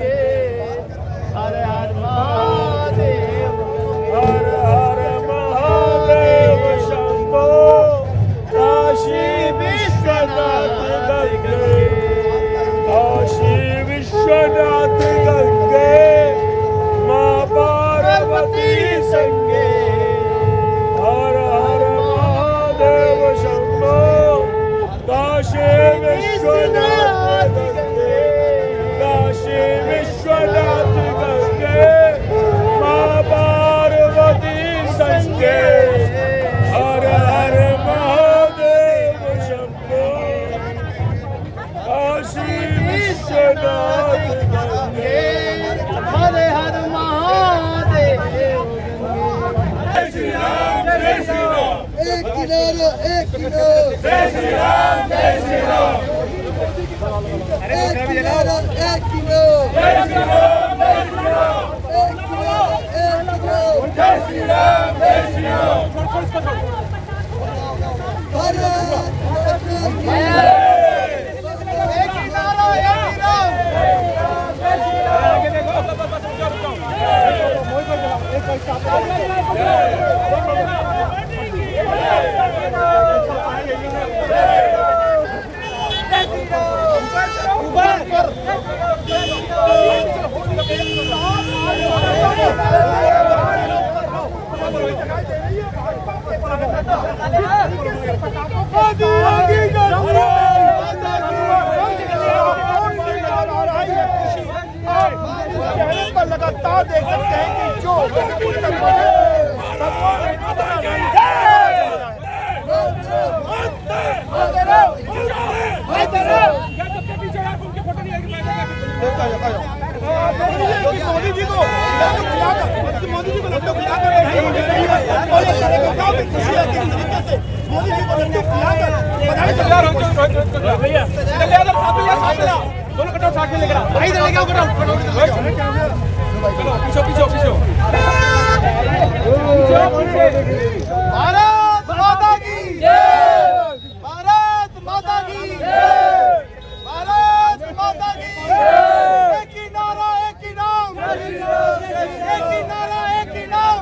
संगे हर हर महादेव हर हर महादेव शंभो काशी विश्वनाथ गंगे काशी विश्वनाथ गंगे माँ पार्वती संगे हर हर महादेव शंभो काशी विश्वनाथ गंगे काशी विश्वनाथ गंगे माँ पार्वती संगे हर हर महादेव शंभो काशी विश्वनाथ गंगे हर हर महादेव जय श्री राम जय श्री राम एक किनारा एक किनारा जय श्री राम जय श्री राम एक किनारा एक किनारा जय श्री राम जय श्री राम एक किनारा एक किनारा जय श्री राम जय श्री राम भारत एक किनारा एक लगातार देख सकते हैं कि जो मोदी जी को मोदी जी को लड्डू खिलाकर खुशी है किस तरीके से मोदी जी को लड्डू खिलाकर दोनों कटाव साथ में लेकर भाई इधर लेके आओ पीछे पीछे पीछे भारत माता की जय भारत माता की जय भारत माता की जय एक ही नारा एक ही नाम एक ही नारा एक ही नाम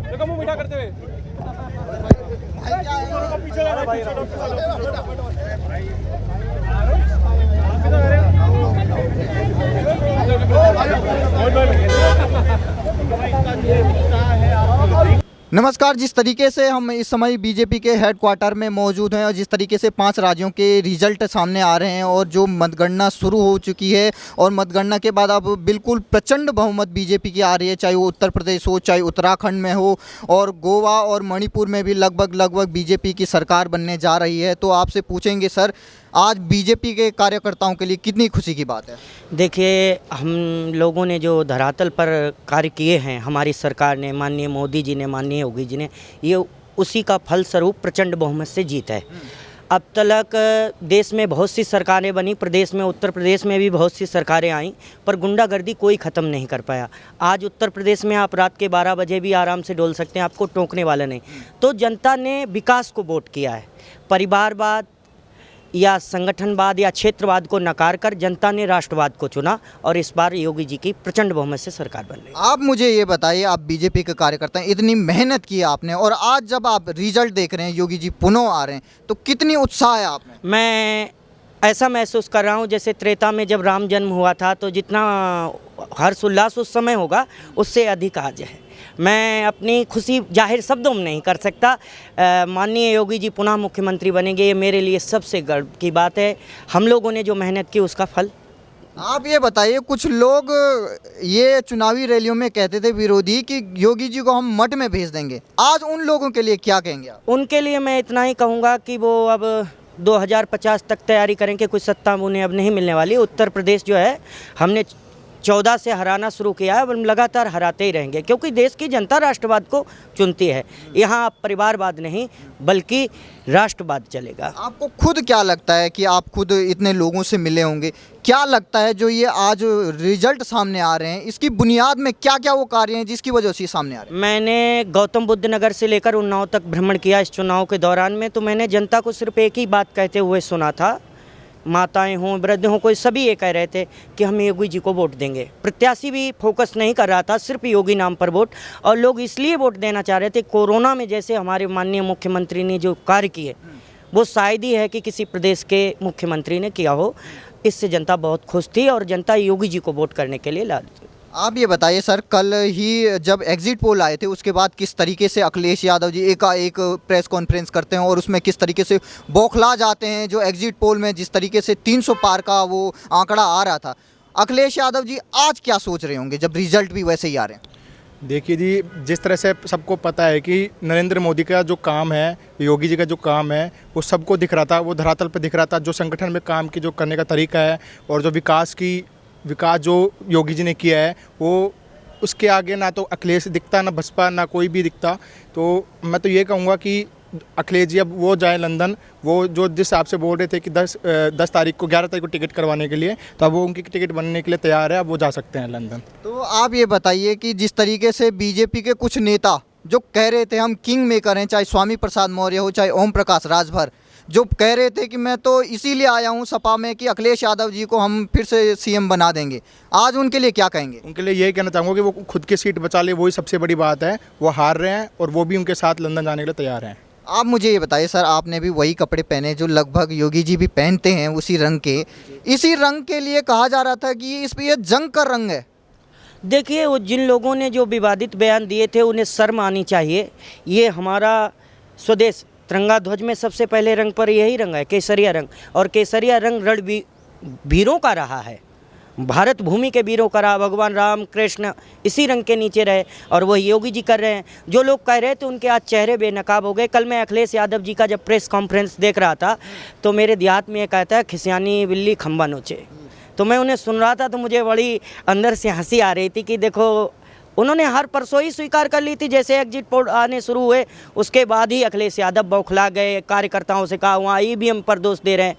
देखो मुंह मीठा करते हुए नमस्कार। जिस तरीके से हम इस समय बीजेपी के हेडक्वार्टर में मौजूद हैं और जिस तरीके से 5 राज्यों के रिजल्ट सामने आ रहे हैं और जो मतगणना शुरू हो चुकी है और मतगणना के बाद अब बिल्कुल प्रचंड बहुमत बीजेपी की आ रही है, चाहे वो उत्तर प्रदेश हो, चाहे उत्तराखंड में हो और गोवा और मणिपुर में भी लगभग बीजेपी की सरकार बनने जा रही है। तो आपसे पूछेंगे सर, आज बीजेपी के कार्यकर्ताओं के लिए कितनी खुशी की बात है? देखिए, हम लोगों ने जो धरातल पर कार्य किए हैं, हमारी सरकार ने, माननीय मोदी जी ने, माननीय योगी जी ने, ये उसी का फलस्वरूप प्रचंड बहुमत से जीत है। अब तक देश में बहुत सी सरकारें बनी, प्रदेश में, उत्तर प्रदेश में भी बहुत सी सरकारें आईं, पर गुंडागर्दी कोई ख़त्म नहीं कर पाया। आज उत्तर प्रदेश में आप रात के 12 बजे भी आराम से डोल सकते हैं, आपको टोकने वाला नहीं। तो जनता ने विकास को वोट किया है। परिवारवाद या संगठनवाद या क्षेत्रवाद को नकार कर जनता ने राष्ट्रवाद को चुना और इस बार योगी जी की प्रचंड बहुमत से सरकार बन रही है। आप मुझे ये बताइए, आप बीजेपी के कार्यकर्ता हैं, इतनी मेहनत की आपने और आज जब आप रिजल्ट देख रहे हैं, योगी जी पुनः आ रहे हैं, तो कितनी उत्साह है आप में? मैं ऐसा महसूस कर रहा हूँ जैसे त्रेता में जब राम जन्म हुआ था, तो जितना हर्ष उल्लास उस समय होगा उससे अधिक आज है। मैं अपनी खुशी जाहिर शब्दों में नहीं कर सकता। माननीय योगी जी पुनः मुख्यमंत्री बनेंगे, ये मेरे लिए सबसे गर्व की बात है। हम लोगों ने जो मेहनत की उसका फल। आप ये बताइए, कुछ लोग ये चुनावी रैलियों में कहते थे विरोधी कि योगी जी को हम मठ में भेज देंगे, आज उन लोगों के लिए क्या कहेंगे आप? उनके लिए मैं इतना ही कहूँगा कि वो अब 2050 तक तैयारी करें कि कुछ सत्ता उन्हें अब नहीं मिलने वाली। उत्तर प्रदेश जो है, हमने 14 से हराना शुरू किया है, हम लगातार हराते ही रहेंगे, क्योंकि देश की जनता राष्ट्रवाद को चुनती है। यहाँ परिवारवाद नहीं बल्कि राष्ट्रवाद चलेगा। आपको खुद क्या लगता है कि आप खुद इतने लोगों से मिले होंगे, क्या लगता है जो ये आज रिजल्ट सामने आ रहे हैं, इसकी बुनियाद में क्या क्या वो कार्य हैं जिसकी वजह से ये सामने आ रहे हैं? मैंने गौतम बुद्ध नगर से लेकर उन्नाव तक भ्रमण किया इस चुनाव के दौरान में, तो मैंने जनता को सिर्फ एक ही बात कहते हुए सुना था माताएं हों, वृद्ध हों, कोई सभी ये कह रहे थे कि हम योगी जी को वोट देंगे। प्रत्याशी भी फोकस नहीं कर रहा था, सिर्फ योगी नाम पर वोट, और लोग इसलिए वोट देना चाह रहे थे कोरोना में जैसे हमारे माननीय मुख्यमंत्री ने जो कार्य किए वो शायद ही है कि किसी प्रदेश के मुख्यमंत्री ने किया हो। इससे जनता बहुत खुश थी और जनता योगी जी को वोट करने के लिए ला दी। आप ये बताइए सर, कल ही जब एग्जिट पोल आए थे उसके बाद किस तरीके से अखिलेश यादव जी एक प्रेस कॉन्फ्रेंस करते हैं और उसमें किस तरीके से बौखला जाते हैं, जो एग्जिट पोल में जिस तरीके से 300 पार का वो आंकड़ा आ रहा था। अखिलेश यादव जी आज क्या सोच रहे होंगे जब रिजल्ट भी वैसे ही आ रहे हैं? देखिए जी, जिस तरह से सबको पता है कि नरेंद्र मोदी का जो काम है, योगी जी का जो काम है, वो सबको दिख रहा था, वो धरातल पर दिख रहा था। जो संगठन में काम की जो करने का तरीका है और जो विकास जो योगी जी ने किया है, वो उसके आगे ना तो अखिलेश दिखता, ना बसपा, ना कोई भी दिखता। तो मैं तो ये कहूँगा कि अखिलेश जी अब वो जाए लंदन, वो जो जिस हिसाब से बोल रहे थे कि 11 तारीख को टिकट करवाने के लिए, तो अब वो उनकी टिकट बनने के लिए तैयार है, अब वो जा सकते हैं लंदन। तो आप ये बताइए कि जिस तरीके से बीजेपी के कुछ नेता जो कह रहे थे हम किंग मेकर हैं, चाहे स्वामी प्रसाद मौर्य हो चाहे ओम प्रकाश राजभर, जो कह रहे थे कि मैं तो इसीलिए आया हूं सपा में कि अखिलेश यादव जी को हम फिर से सीएम बना देंगे, आज उनके लिए क्या कहेंगे? उनके लिए यही कहना चाहूँगा कि वो खुद की सीट बचा ले, वही सबसे बड़ी बात है। वो हार रहे हैं और वो भी उनके साथ लंदन जाने के लिए तैयार हैं। आप मुझे ये बताइए सर, आपने भी वही कपड़े पहने जो लगभग योगी जी भी पहनते हैं, उसी रंग के, इसी रंग के लिए कहा जा रहा था कि इस पर यह जंग का रंग है। देखिए, वो जिन लोगों ने जो विवादित बयान दिए थे उन्हें शर्म आनी चाहिए। ये हमारा स्वदेश तिरंगा ध्वज में सबसे पहले रंग पर यही रंग है, केसरिया रंग, और केसरिया रंग वीरों का रहा है, भारत भूमि के वीरों का रहा। भगवान राम कृष्ण इसी रंग के नीचे रहे और वही योगी जी कर रहे हैं। जो लोग कह रहे थे उनके आज चेहरे बेनकाब हो गए। कल मैं अखिलेश यादव जी का जब प्रेस कॉन्फ्रेंस देख रहा था तो मेरे देहात में ये कहता है खिसियानी बिल्ली खंबा नोचे, तो मैं उन्हें सुन रहा था तो मुझे बड़ी अंदर से हंसी आ रही थी कि देखो, उन्होंने हर परसों ही स्वीकार कर ली थी। जैसे एग्जिट पोल आने शुरू हुए उसके बाद ही अखिलेश यादव बौखला गए, कार्यकर्ताओं से कहा वहाँ ईवीएम पर दोष दे रहे हैं।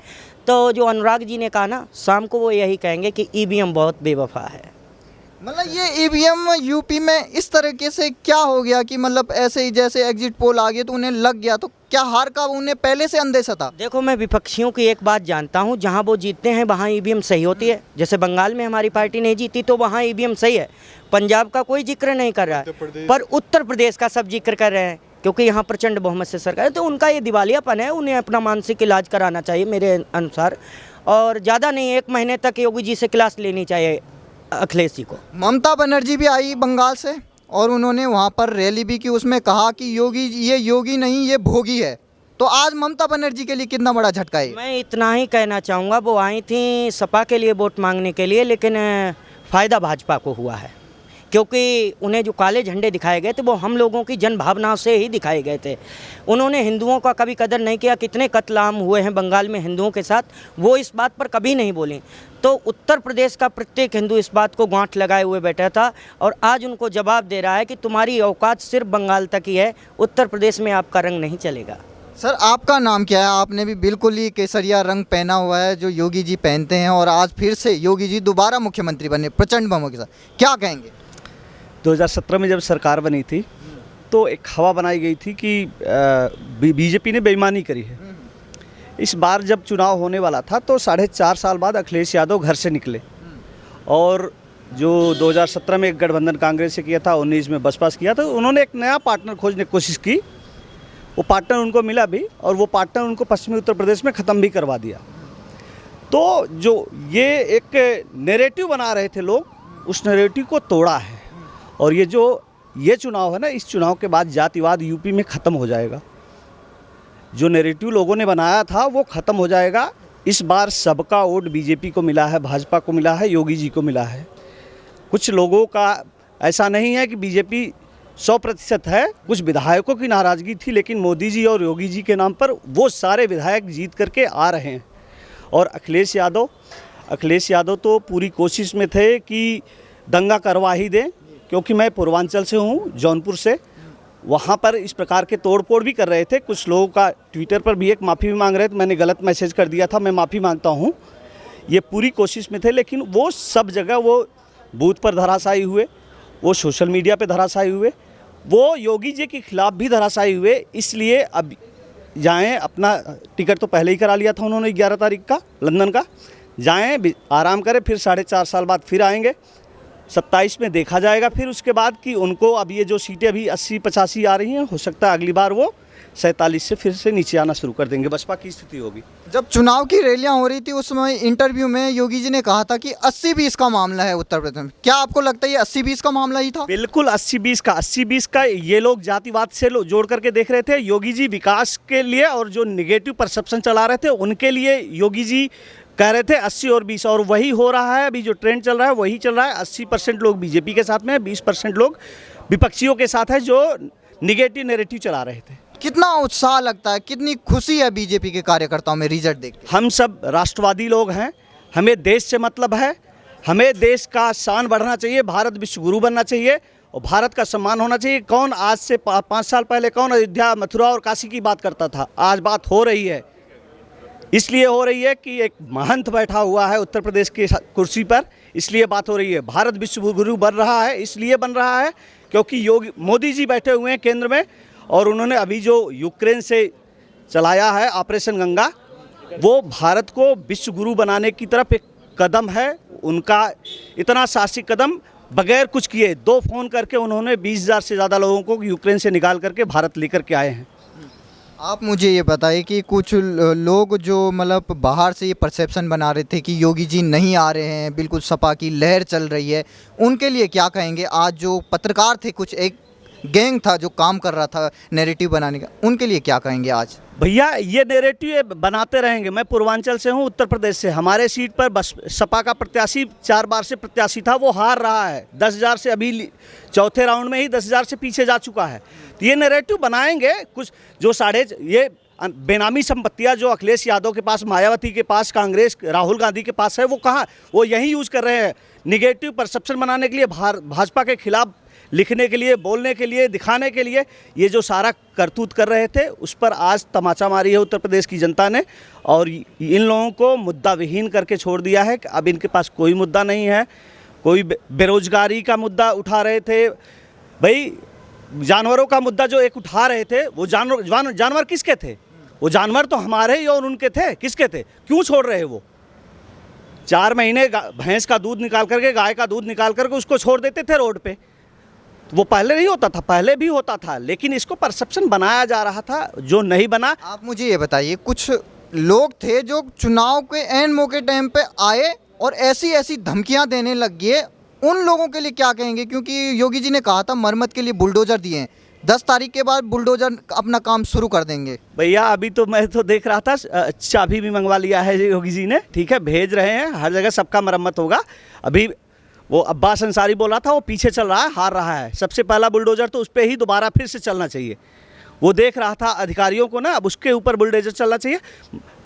तो जो अनुराग जी ने कहा ना, शाम को वो यही कहेंगे कि ईवीएम बहुत बेवफा है। मतलब ये ईवीएम यूपी में इस तरीके से क्या हो गया कि मतलब ऐसे ही जैसे एग्जिट पोल आ गया तो उन्हें लग गया, तो क्या हार का उन्हें पहले से अंदेशा था? देखो, मैं विपक्षियों की एक बात जानता हूँ, जहाँ वो जीतते हैं वहाँ ईवीएम सही होती है। जैसे बंगाल में हमारी पार्टी नहीं जीती तो वहाँ ईवीएम सही है। पंजाब का कोई जिक्र नहीं कर रहा है, पर उत्तर प्रदेश का सब जिक्र कर रहे हैं क्योंकि यहाँ प्रचंड बहुमत से सरकार है। तो उनका ये दिवालियापन है, उन्हें अपना मानसिक इलाज कराना चाहिए मेरे अनुसार, और ज़्यादा नहीं, 1 महीने तक योगी जी से क्लास लेनी चाहिए अखिलेश जी को। ममता बनर्जी भी आई बंगाल से और उन्होंने वहाँ पर रैली भी की, उसमें कहा कि ये योगी नहीं ये भोगी है। तो आज ममता बनर्जी के लिए कितना बड़ा झटका है? मैं इतना ही कहना चाहूँगा, वो आई थी सपा के लिए वोट मांगने के लिए, लेकिन फ़ायदा भाजपा को हुआ है क्योंकि उन्हें जो काले झंडे दिखाए गए थे वो हम लोगों की जन भावनाओं से ही दिखाए गए थे। उन्होंने हिंदुओं का कभी कदर नहीं किया। कितने कत्ल आम हुए हैं बंगाल में हिंदुओं के साथ, वो इस बात पर कभी नहीं बोली। तो उत्तर प्रदेश का प्रत्येक हिंदू इस बात को गांठ लगाए हुए बैठा था और आज उनको जवाब दे रहा है कि तुम्हारी औकात सिर्फ बंगाल तक ही है, उत्तर प्रदेश में आपका रंग नहीं चलेगा। सर, आपका नाम क्या है? आपने भी बिल्कुल ही केसरिया रंग पहना हुआ है जो योगी जी पहनते हैं और आज फिर से योगी जी दोबारा मुख्यमंत्री बने प्रचंड बहुमत के साथ, क्या कहेंगे? 2017 में जब सरकार बनी थी तो एक हवा बनाई गई थी कि बीजेपी ने बेईमानी करी है। इस बार जब चुनाव होने वाला था तो 4.5 साल बाद अखिलेश यादव घर से निकले और जो 2017 में एक गठबंधन कांग्रेस से किया था, 19 में बसपा से किया था, उन्होंने एक नया पार्टनर खोजने की कोशिश की। वो पार्टनर उनको मिला भी और वो पार्टनर उनको पश्चिमी उत्तर प्रदेश में ख़त्म भी करवा दिया। तो जो ये एक नैरेटिव बना रहे थे लोग, उस नैरेटिव को तोड़ा है और ये चुनाव है ना, इस चुनाव के बाद जातिवाद यूपी में ख़त्म हो जाएगा। जो नैरेटिव लोगों ने बनाया था वो ख़त्म हो जाएगा। इस बार सबका वोट बीजेपी को मिला है, भाजपा को मिला है, योगी जी को मिला है। कुछ लोगों का ऐसा नहीं है कि बीजेपी 100% है, कुछ विधायकों की नाराज़गी थी, लेकिन मोदी जी और योगी जी के नाम पर वो सारे विधायक जीत करके आ रहे हैं। और अखिलेश यादव तो पूरी कोशिश में थे कि दंगा करवा ही दें, क्योंकि मैं पूर्वांचल से हूँ, जौनपुर से। वहाँ पर इस प्रकार के तोड़फोड़ भी कर रहे थे। कुछ लोगों का ट्विटर पर भी एक माफ़ी भी मांग रहे थे, मैंने गलत मैसेज कर दिया था, मैं माफ़ी मांगता हूँ। ये पूरी कोशिश में थे, लेकिन वो सब जगह वो बूथ पर धराशायी हुए, वो सोशल मीडिया पे धराशायी हुए, वो योगी जी के खिलाफ भी धराशायी हुए। इसलिए अब जाएं, अपना टिकट तो पहले ही करा लिया था उन्होंने 11 तारीख का लंदन का, जाएं आराम करें, फिर 4.5 साल बाद फिर आएंगे, 27 में देखा जाएगा फिर उसके बाद कि उनको अब ये जो सीटें अभी 80-85 आ रही हैं, हो सकता है अगली बार वो 47 से फिर से नीचे आना शुरू कर देंगे, बसपा की स्थिति होगी। जब चुनाव की रैलियां हो रही थी उस समय इंटरव्यू में योगी जी ने कहा था कि 80-20 का मामला है उत्तर प्रदेश में, क्या आपको लगता है ये 80-20 का मामला ही था? बिल्कुल 80-20 का ये लोग जातिवाद से जोड़ करके देख रहे थे। योगी जी विकास के लिए और जो निगेटिव परसेप्शन चला रहे थे उनके लिए योगी जी कह रहे थे 80 और 20, और वही हो रहा है। अभी जो ट्रेंड चल रहा है वही चल रहा है। 80% लोग बीजेपी के साथ में, 20% लोग विपक्षियों के साथ है जो निगेटिव नैरेटिव चला रहे थे। कितना उत्साह लगता है, कितनी खुशी है बीजेपी के कार्यकर्ताओं में रिजल्ट देख के? हम सब राष्ट्रवादी लोग हैं, हमें देश से मतलब है, हमें देश का शान बढ़ना चाहिए, भारत विश्व गुरु बनना चाहिए और भारत का सम्मान होना चाहिए। कौन आज से 5 साल पहले कौन अयोध्या, मथुरा और काशी की बात करता था? आज बात हो रही है, इसलिए हो रही है कि एक महंत बैठा हुआ है उत्तर प्रदेश की कुर्सी पर, इसलिए बात हो रही है। भारत विश्व गुरु बन रहा है, इसलिए बन रहा है क्योंकि मोदी जी बैठे हुए हैं केंद्र में, और उन्होंने अभी जो यूक्रेन से चलाया है ऑपरेशन गंगा, वो भारत को विश्व गुरु बनाने की तरफ एक कदम है। उनका इतना साहसिक कदम बगैर कुछ किए 2 फ़ोन करके उन्होंने 20,000 से ज़्यादा लोगों को यूक्रेन से निकाल करके भारत लेकर के आए हैं। आप मुझे ये बताइए कि कुछ लोग जो मतलब बाहर से ये परसेप्शन बना रहे थे कि योगी जी नहीं आ रहे हैं, बिल्कुल सपा की लहर चल रही है, उनके लिए क्या कहेंगे? आज जो पत्रकार थे, कुछ एक गैंग था जो काम कर रहा था नैरेटिव बनाने का, उनके लिए क्या कहेंगे आज? भैया ये नैरेटिव बनाते रहेंगे। मैं पूर्वांचल से हूँ, उत्तर प्रदेश से। हमारे सीट पर बस सपा का प्रत्याशी 4 बार से प्रत्याशी था, वो हार रहा है 10,000 से, अभी चौथे राउंड में ही 10,000 से पीछे जा चुका है। तो ये नैरेटिव बनाएंगे कुछ जो ये बेनामी संपत्तियां जो अखिलेश यादव के पास, मायावती के पास, कांग्रेस राहुल गांधी के पास है, वो कहाँ, वो यही यूज़ कर रहे हैं निगेटिव परसेप्शन बनाने के लिए, भाजपा के खिलाफ लिखने के लिए, बोलने के लिए, दिखाने के लिए। ये जो सारा करतूत कर रहे थे उस पर आज तमाचा मारी है उत्तर प्रदेश की जनता ने, और इन लोगों को मुद्दा विहीन करके छोड़ दिया है कि अब इनके पास कोई मुद्दा नहीं है। कोई बेरोजगारी का मुद्दा उठा रहे थे, भाई जानवरों का मुद्दा जो एक उठा रहे थे, वो जानवर किसके थे? वो जानवर तो हमारे ही और उनके थे। किसके थे? क्यों छोड़ रहे वो? 4 महीने भैंस का दूध निकाल करके, गाय का दूध निकाल करके उसको छोड़ देते थे रोड पे। वो पहले नहीं होता था, पहले भी होता था, लेकिन इसको परसेप्शन बनाया जा रहा था जो नहीं बना। आप मुझे ये बताइए, कुछ लोग थे जो चुनाव के एंड मौके टाइम पे आए और ऐसी धमकियां देने लग गए, उन लोगों के लिए क्या कहेंगे? क्योंकि योगी जी ने कहा था मरम्मत के लिए बुलडोजर दिए हैं, 10 तारीख के बाद बुलडोजर अपना काम शुरू कर देंगे। भैया अभी तो मैं तो देख रहा था, चाबी भी मंगवा लिया है योगी जी ने, ठीक है, भेज रहे हैं, हर जगह सबका मरम्मत होगा। अभी वो अब्बास अंसारी बोला था, वो पीछे चल रहा है, हार रहा है। सबसे पहला बुलडोजर तो उस पर ही दोबारा फिर से चलना चाहिए। वो देख रहा था अधिकारियों को ना, अब उसके ऊपर बुलडोजर चलना चाहिए।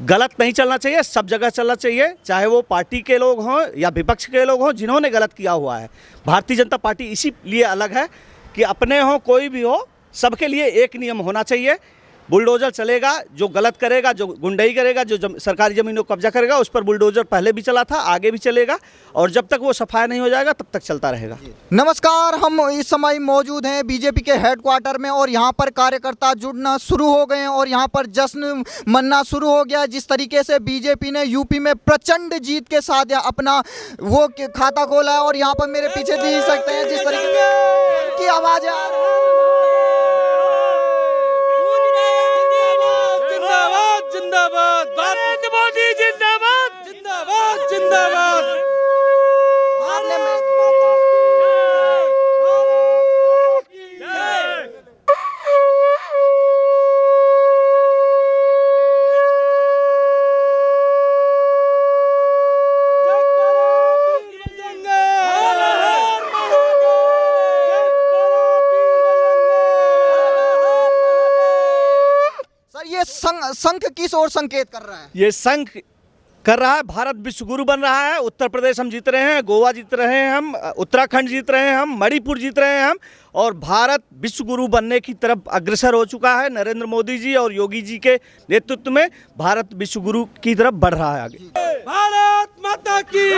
गलत नहीं चलना चाहिए, सब जगह चलना चाहिए, चाहे वो पार्टी के लोग हों या विपक्ष के लोग हों जिन्होंने गलत किया हुआ है। भारतीय जनता पार्टी इसीलिए अलग है कि अपने हो कोई भी हो, सबके लिए एक नियम होना चाहिए। बुलडोजर चलेगा, जो गलत करेगा, जो गुंडई करेगा, जो सरकारी ज़मीनों को कब्जा करेगा, उस पर बुलडोजर पहले भी चला था, आगे भी चलेगा, और जब तक वो सफाया नहीं हो जाएगा तब तक चलता रहेगा। नमस्कार, हम इस समय मौजूद हैं बीजेपी के हेडक्वार्टर में, और यहाँ पर कार्यकर्ता जुड़ना शुरू हो गए हैं और यहाँ पर जश्न मनना शुरू हो गया। जिस तरीके से बीजेपी ने यूपी में प्रचंड जीत के साथ अपना वो खाता खोला है, और यहाँ पर मेरे पीछे देख सकते हैं जिस तरीके की आवाज़ आ रही है। जिंदाबाद नरेंद्र मोदी, जिंदाबाद जिंदाबाद जिंदाबाद। ये संघ किस ओर संकेत कर रहा है? ये संघ कर रहा है भारत विश्व गुरु बन रहा है। उत्तर प्रदेश हम जीत रहे हैं, गोवा जीत रहे हैं हम, उत्तराखंड जीत रहे हैं हम, मणिपुर जीत रहे हैं हम, और भारत विश्व गुरु बनने की तरफ अग्रसर हो चुका है। नरेंद्र मोदी जी और योगी जी के नेतृत्व में भारत विश्व गुरु की तरफ बढ़ रहा है आगे। भारत माता की